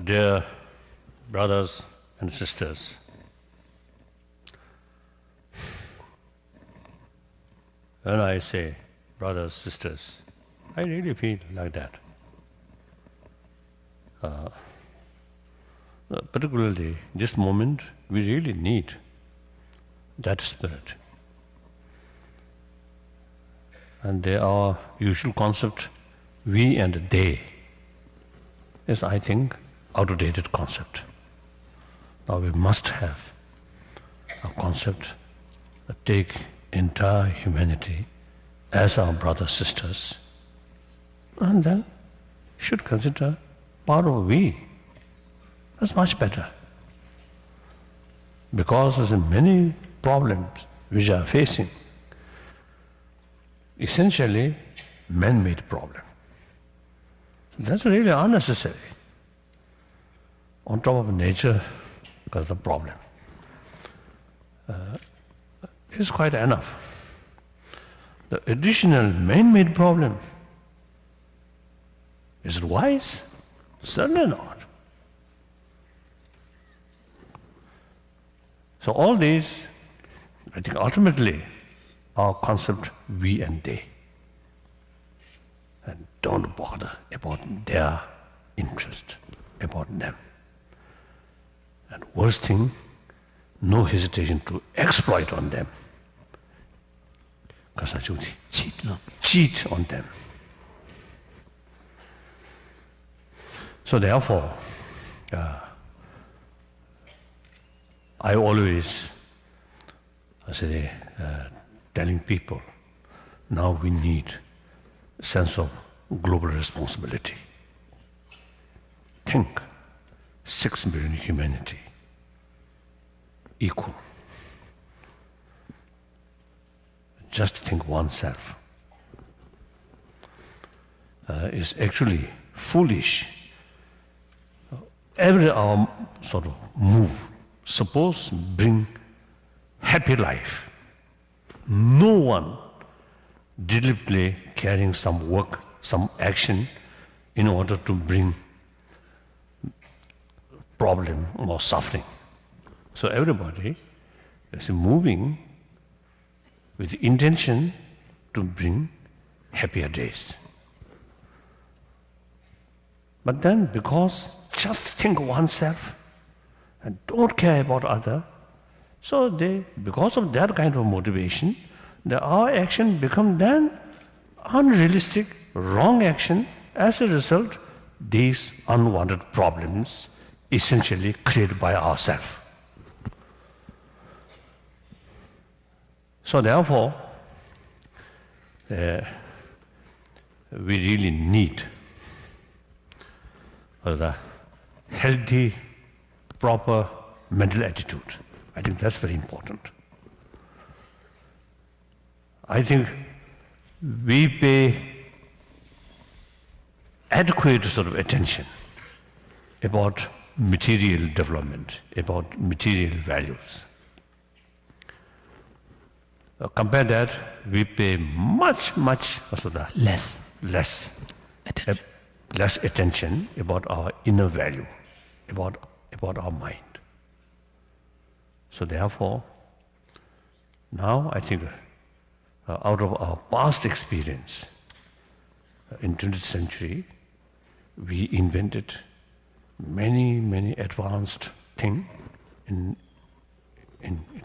Dear brothers and sisters, when I say brothers, sisters, I really feel like that. Particularly this moment, we really need that spirit. And our usual concept, we and they, is, I think, outdated concept. Now we must have a concept that take entire humanity as our brothers, sisters, and then should consider part of we. That's much better. Because there's many problems which are facing, essentially man-made problem. That's really unnecessary. On top of nature, because the problem is quite enough. The additional man-made problem, is it wise? Certainly not. So all these, I think ultimately, are concept we and they. And don't bother about their interest, about them. And worst thing, no hesitation to exploit on them. Cheat on them. So therefore, I always say, telling people, now we need a sense of global responsibility. Think, 6 billion humanity, equal. Just think oneself is actually foolish. Every our sort of move, suppose bring happy life. No one deliberately carrying some work, some action in order to bring problem or suffering. So everybody is moving with the intention to bring happier days. But then because just think oneself and don't care about other, so they, because of that kind of motivation, our action become then unrealistic, wrong action. As a result, these unwanted problems essentially created by ourselves. So therefore, we really need the healthy, proper mental attitude. I think that's very important. I think we pay adequate sort of attention about material development, about material values. Compare that, we pay much less attention about our inner value, about our mind. So therefore, now I think out of our past experience in 20th century, we invented many advanced things in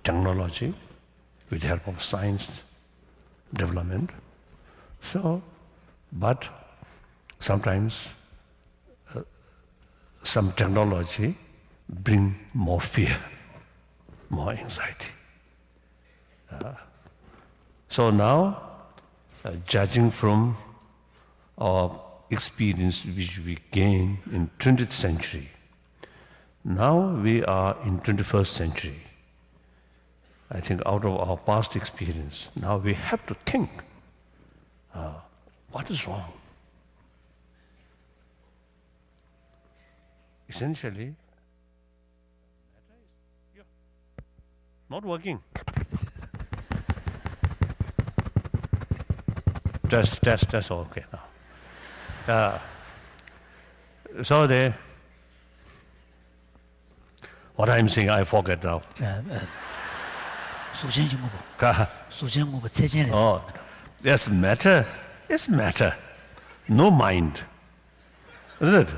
technology with the help of science development. So, but sometimes some technology bring more fear, more anxiety. So now, judging from our experience which we gained in 20th century, now we are in 21st century. I think out of our past experience, now we have to think, what is wrong? Essentially, not working. Test. Okay now. So what I'm saying, I forget now. Oh, yes, matter is matter, no mind, isn't it?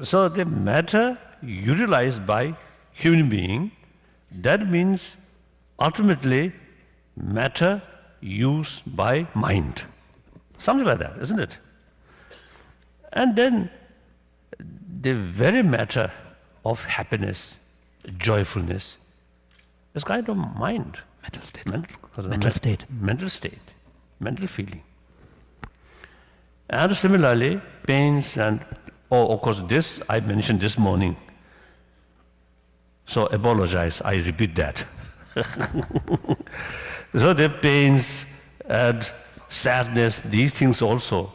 So the matter utilized by human being, that means ultimately matter used by mind. Something like that, isn't it? And then the very matter of happiness, joyfulness, is kind of mind. Mental state. Mental state, mental feeling. And similarly, pains and, of course, this I mentioned this morning. So apologize, I repeat that. So the pains and sadness, these things also,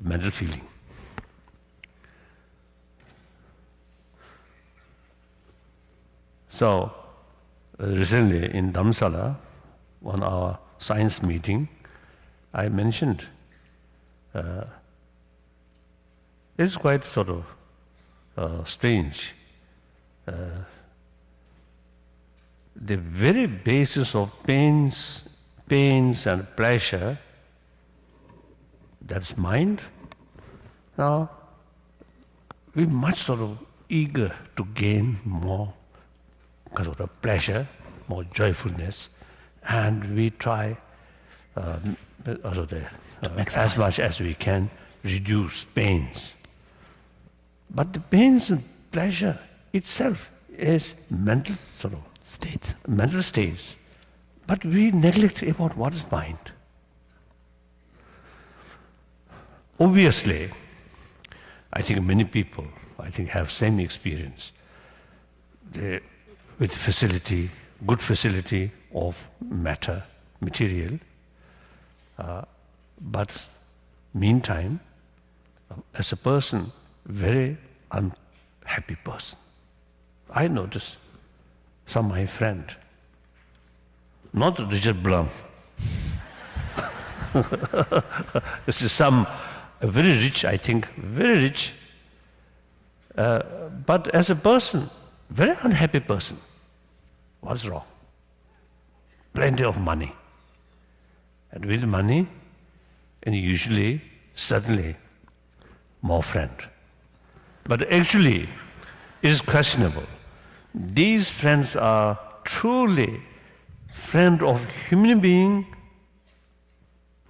mental feeling. So recently in Dharamsala, on our science meeting, I mentioned it's quite sort of strange. The very basis of pains and pleasure, that's mind. Now, we're much sort of eager to gain more because of the pleasure, more joyfulness, and we try as much as we can reduce pains. But the pains and pleasure itself is mental sort of mental states. But we neglect about what is mind. Obviously, I think many people, have same experience. With facility, good facility of matter, material, but meantime, as a person, very unhappy person. I notice some of my friend, not Richard Blum, this is some very rich, very rich, but as a person, very unhappy person. What's wrong? Plenty of money. And with money, and usually, certainly, more friend. But actually, it is questionable. These friends are truly friend of human being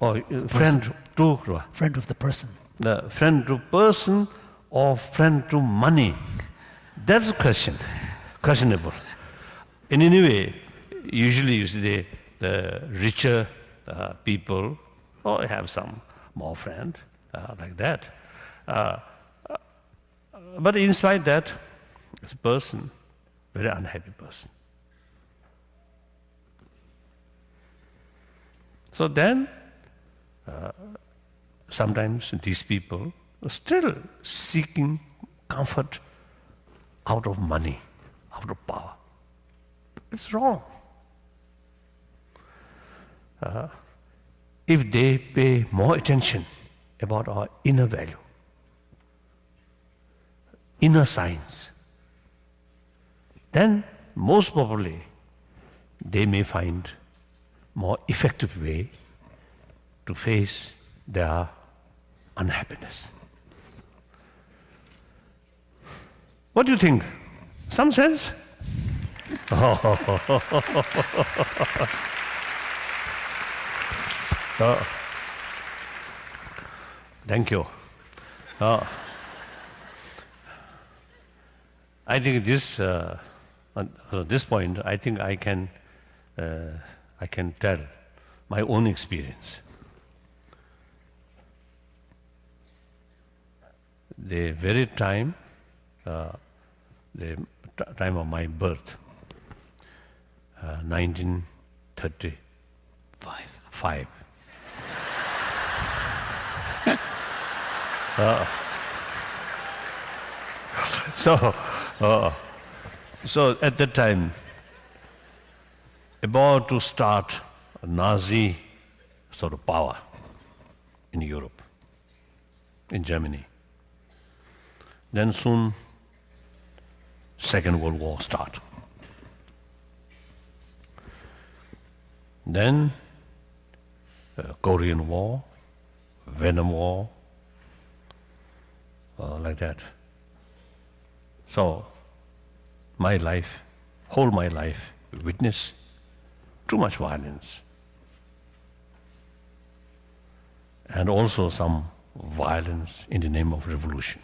or friend of the person. The friend to person or friend to money. That's a question, questionable. In any way, usually you see the richer people have some more friend like that. But in spite of that, as a person, very unhappy person. So then, sometimes these people are still seeking comfort out of money, out of power. It's wrong. If they pay more attention about our inner value, inner science, then most probably they may find more effective way to face their unhappiness. What do you think? Some sense? Thank you. I think this this point, I think I can tell my own experience. The very time, the time of my birth, 1935. So at that time, about to start Nazi sort of power in Europe, in Germany. Then soon, Second World War start. Then Korean War, Vietnam War, like that. So, my life, whole my life, witness too much violence. And also some violence in the name of revolution.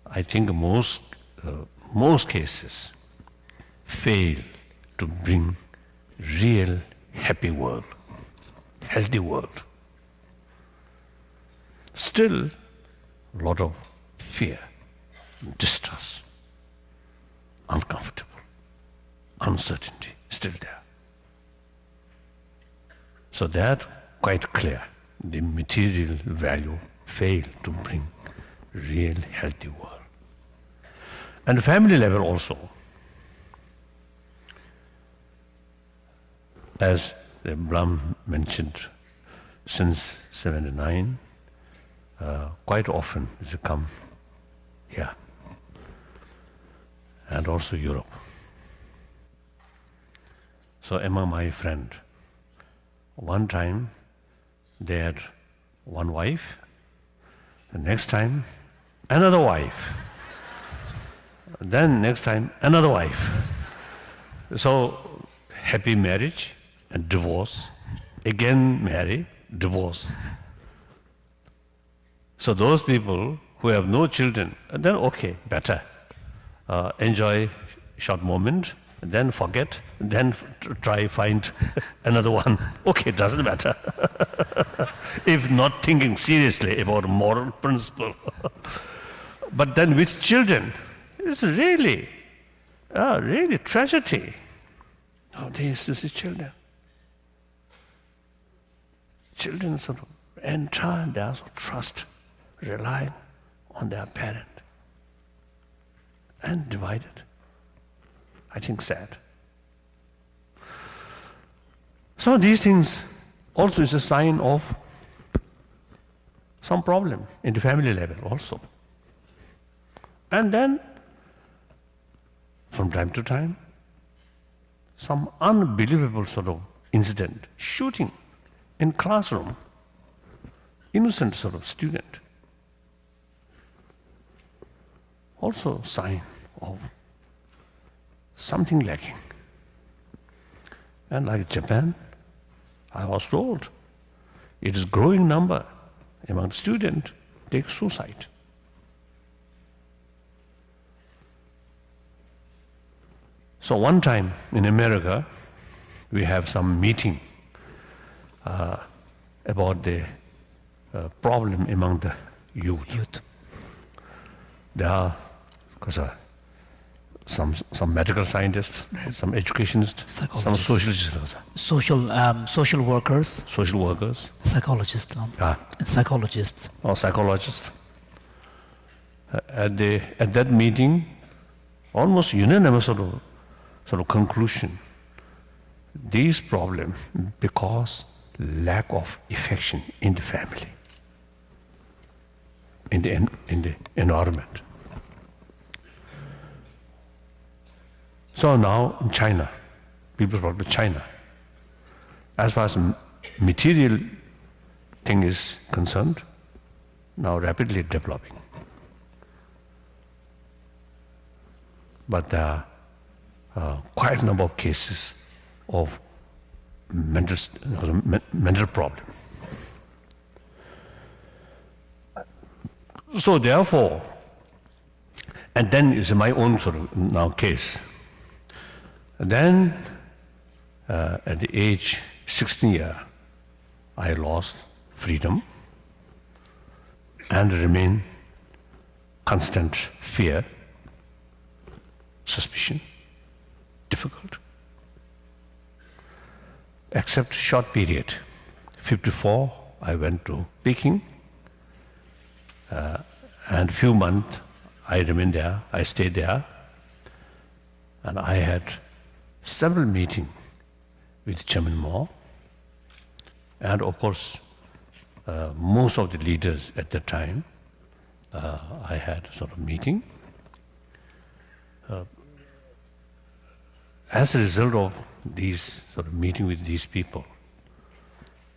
I think most cases fail to bring real happy world, healthy world. Still, a lot of fear, distrust, uncomfortable, uncertainty still there. So that quite clear. The material value fail to bring real healthy world. And family level also, as Blum mentioned, since 79, quite often it's come here, and also Europe. So among my friend, one time they had one wife, the next time another wife, then next time another wife. So happy marriage and divorce, again marry, divorce. So those people who have no children, then okay, better. Enjoy short moment, then forget, then try find another one. Okay, doesn't matter. If not thinking seriously about moral principle. But then with children, it's really tragedy. Nowadays you see children. Children sort of entire their trust, relying on their parent, and divided. I think sad. So these things also is a sign of some problem in the family level also. And then, from time to time, some unbelievable sort of incident, shooting in classroom, innocent sort of student. Also sign of something lacking. And like Japan, I was told, it is growing number among students take suicide. So one time in America, we have some meeting about the problem among the youth. There are some medical scientists, some educationists, some sociologists. Social workers. Social workers. Psychologists. And psychologists. Or psychologists. At that meeting, almost unanimous sort of conclusion. These problems because lack of affection in the family, in the environment. So now in China, people talk about China. As far as material thing is concerned, now rapidly developing. But there are quite a number of cases of mental problem. So therefore, and then is my own sort of now case. Then, at the age 16 years, I lost freedom and remain constant fear, suspicion, difficult. Except short period. 54, I went to Peking, and few months I remained there. I stayed there. And I had several meetings with Chairman Mao, and of course, most of the leaders at the time, I had sort of meeting. As a result of these sort of meeting with these people,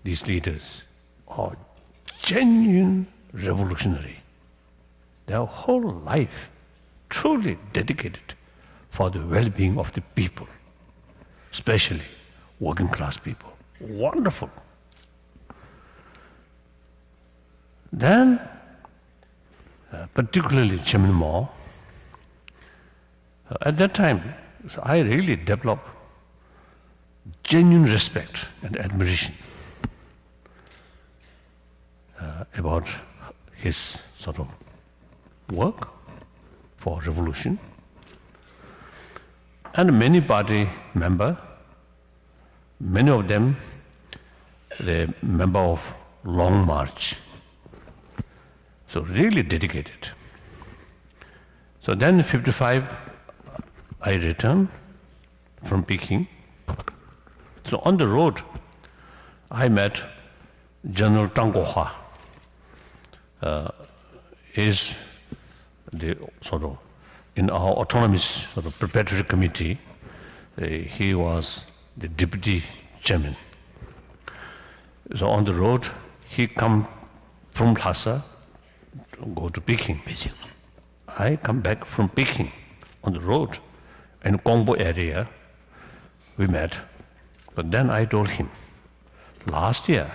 these leaders are genuine revolutionary. Their whole life truly dedicated for the well-being of the people, especially working class people. Wonderful. Then, particularly Chairman Mao, at that time, so I really developed genuine respect and admiration about his sort of work for revolution. And many party members, many of them, the member of Long March, so really dedicated. So then in 55, I returned from Peking. So on the road, I met General Tang Guohua. Is the sort of in our autonomous sort of preparatory committee. He was the deputy chairman. So on the road, he come from Lhasa to go to Peking. I come back from Peking on the road in Gongbo area. We met, but then I told him, last year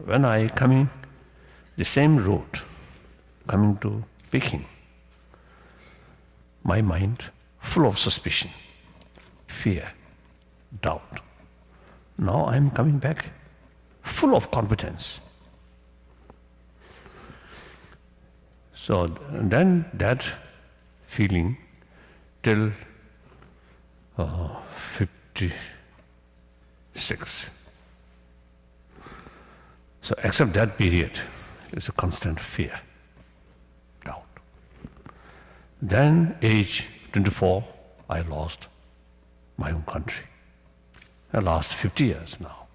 when I coming the same road, coming to Peking, my mind full of suspicion, fear, doubt. Now I'm coming back full of confidence. So then that feeling till 56. So except that period is a constant fear, doubt. Then age 24, I lost my own country. The last 50 years now.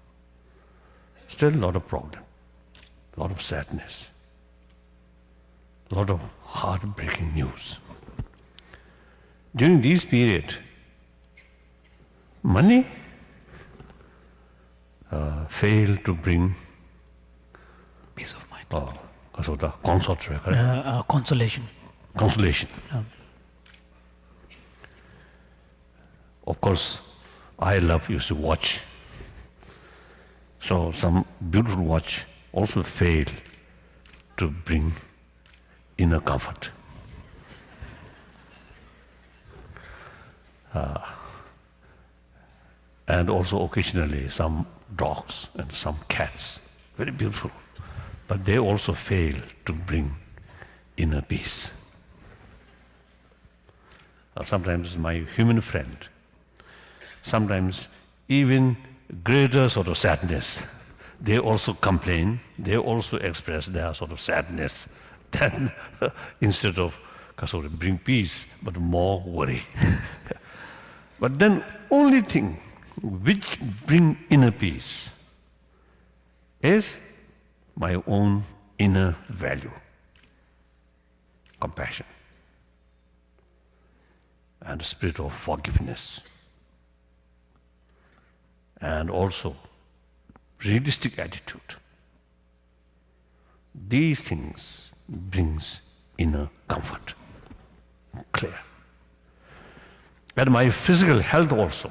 Still a lot of problem, a lot of sadness, a lot of heartbreaking news. During this period, money failed to bring peace of mind. Consolation. Consolation. Of course, I love used to watch. So some beautiful watch also failed to bring inner comfort. And also occasionally some dogs and some cats, very beautiful, but they also fail to bring inner peace. Sometimes my human friend, sometimes even greater sort of sadness, they also complain, they also express their sort of sadness, then instead of sort of bring peace, but more worry. But then only thing which bring inner peace is my own inner value, compassion, and the spirit of forgiveness, and also realistic attitude. These things brings inner comfort, clear. And my physical health also,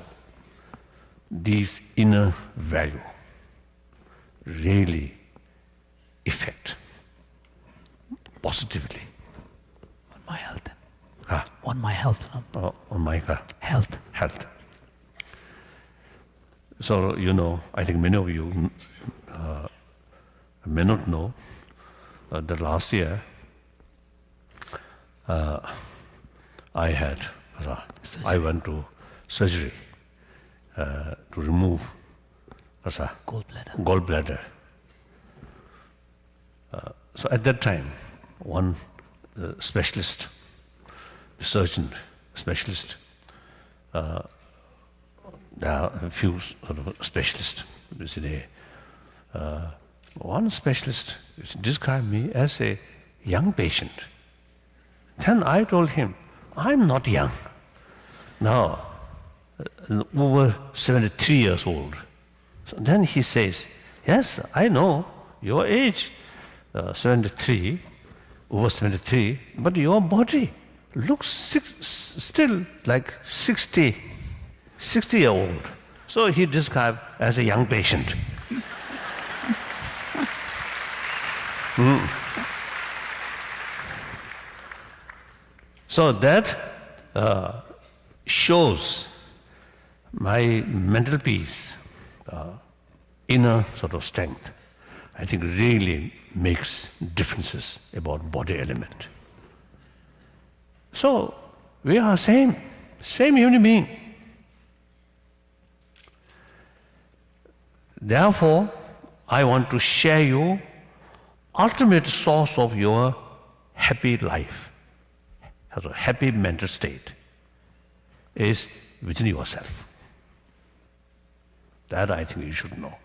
these inner value really affect positively. On my health. On my health. On my health. Health. So, you know, I think many of you may not know that last year I went to surgery to remove gallbladder. So at that time, one specialist, the surgeon specialist, there are a few sort of specialists. One specialist described me as a young patient. Then I told him, I'm not young. Now, over 73 years old. So then he says, yes, I know your age, 73, over 73, but your body looks still like 60-year-old. So he described as a young patient. So that shows my mental peace, inner sort of strength, I think really makes differences about body element. So we are same human being. Therefore, I want to share you ultimate source of your happy life, a happy mental state, is within yourself. That I think you should know.